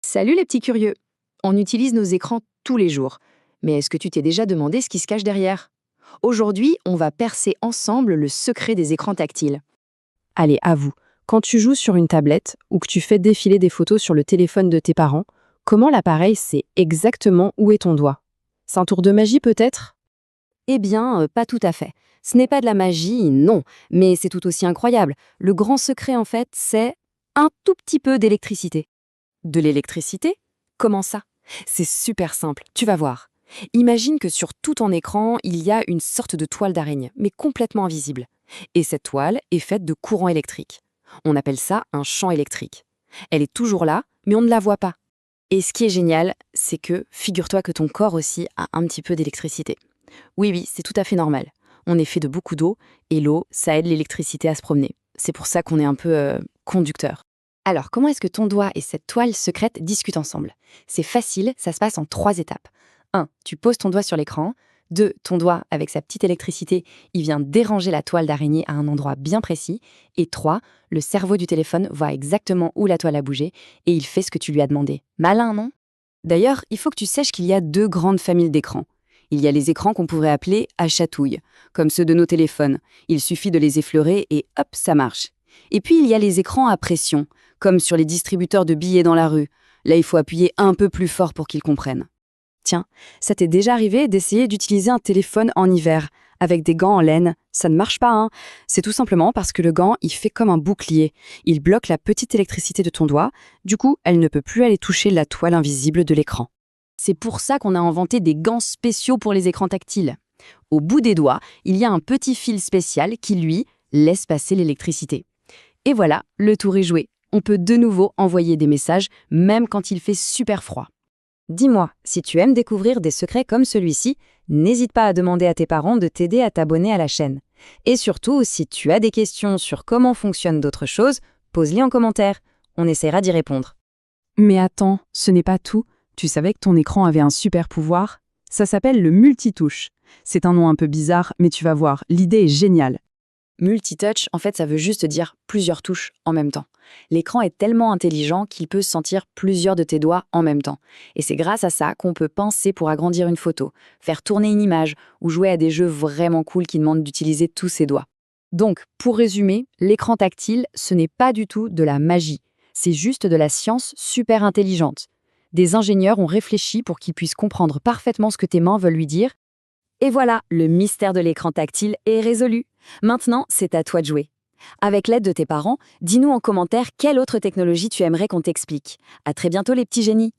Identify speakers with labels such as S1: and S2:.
S1: Salut les petits curieux. On utilise nos écrans tous les jours. Mais est-ce que tu t'es déjà demandé ce qui se cache derrière? Aujourd'hui, on va percer ensemble le secret des écrans tactiles.
S2: Allez, avoue, quand tu joues sur une tablette ou que tu fais défiler des photos sur le téléphone de tes parents, comment l'appareil sait exactement où est ton doigt? C'est un tour de magie peut-être?
S1: Eh bien, pas tout à fait. Ce n'est pas de la magie, non, mais c'est tout aussi incroyable. Le grand secret, en fait, c'est un tout petit peu d'électricité. De l'électricité? Comment ça? C'est super simple, tu vas voir. Imagine que sur tout ton écran, il y a une sorte de toile d'araignée, mais complètement invisible. Et cette toile est faite de courant électrique. On appelle ça un champ électrique. Elle est toujours là, mais on ne la voit pas. Et ce qui est génial, c'est que, figure-toi que ton corps aussi a un petit peu d'électricité. Oui, oui, c'est tout à fait normal. On est fait de beaucoup d'eau, et l'eau, ça aide l'électricité à se promener. C'est pour ça qu'on est un peu conducteur. Alors, comment est-ce que ton doigt et cette toile secrète discutent ensemble? C'est facile, ça se passe en 3 étapes. 1. Tu poses ton doigt sur l'écran. 2. Ton doigt, avec sa petite électricité, il vient déranger la toile d'araignée à un endroit bien précis. Et 3. Le cerveau du téléphone voit exactement où la toile a bougé et il fait ce que tu lui as demandé. Malin, non? D'ailleurs, il faut que tu saches qu'il y a 2 grandes familles d'écrans. Il y a les écrans qu'on pourrait appeler à chatouille, comme ceux de nos téléphones. Il suffit de les effleurer et hop, ça marche. Et puis il y a les écrans à pression, comme sur les distributeurs de billets dans la rue. Là, il faut appuyer un peu plus fort pour qu'ils comprennent.
S2: Tiens, ça t'est déjà arrivé d'essayer d'utiliser un téléphone en hiver, avec des gants en laine? Ça ne marche pas, hein? C'est tout simplement parce que le gant, il fait comme un bouclier. Il bloque la petite électricité de ton doigt, du coup, elle ne peut plus aller toucher la toile invisible de l'écran.
S1: C'est pour ça qu'on a inventé des gants spéciaux pour les écrans tactiles. Au bout des doigts, il y a un petit fil spécial qui, lui, laisse passer l'électricité. Et voilà, le tour est joué. On peut de nouveau envoyer des messages, même quand il fait super froid. Dis-moi, si tu aimes découvrir des secrets comme celui-ci, n'hésite pas à demander à tes parents de t'aider à t'abonner à la chaîne. Et surtout, si tu as des questions sur comment fonctionnent d'autres choses, pose-les en commentaire. On essaiera d'y répondre.
S2: Mais attends, ce n'est pas tout. Tu savais que ton écran avait un super pouvoir? Ça s'appelle le multitouche. C'est un nom un peu bizarre, mais tu vas voir, l'idée est géniale.
S1: Multitouch, en fait, ça veut juste dire plusieurs touches en même temps. L'écran est tellement intelligent qu'il peut sentir plusieurs de tes doigts en même temps. Et c'est grâce à ça qu'on peut penser pour agrandir une photo, faire tourner une image ou jouer à des jeux vraiment cool qui demandent d'utiliser tous ses doigts. Donc, pour résumer, l'écran tactile, ce n'est pas du tout de la magie. C'est juste de la science super intelligente. Des ingénieurs ont réfléchi pour qu'ils puissent comprendre parfaitement ce que tes mains veulent lui dire. Et voilà, le mystère de l'écran tactile est résolu. Maintenant, c'est à toi de jouer. Avec l'aide de tes parents, dis-nous en commentaire quelle autre technologie tu aimerais qu'on t'explique. À très bientôt les petits génies.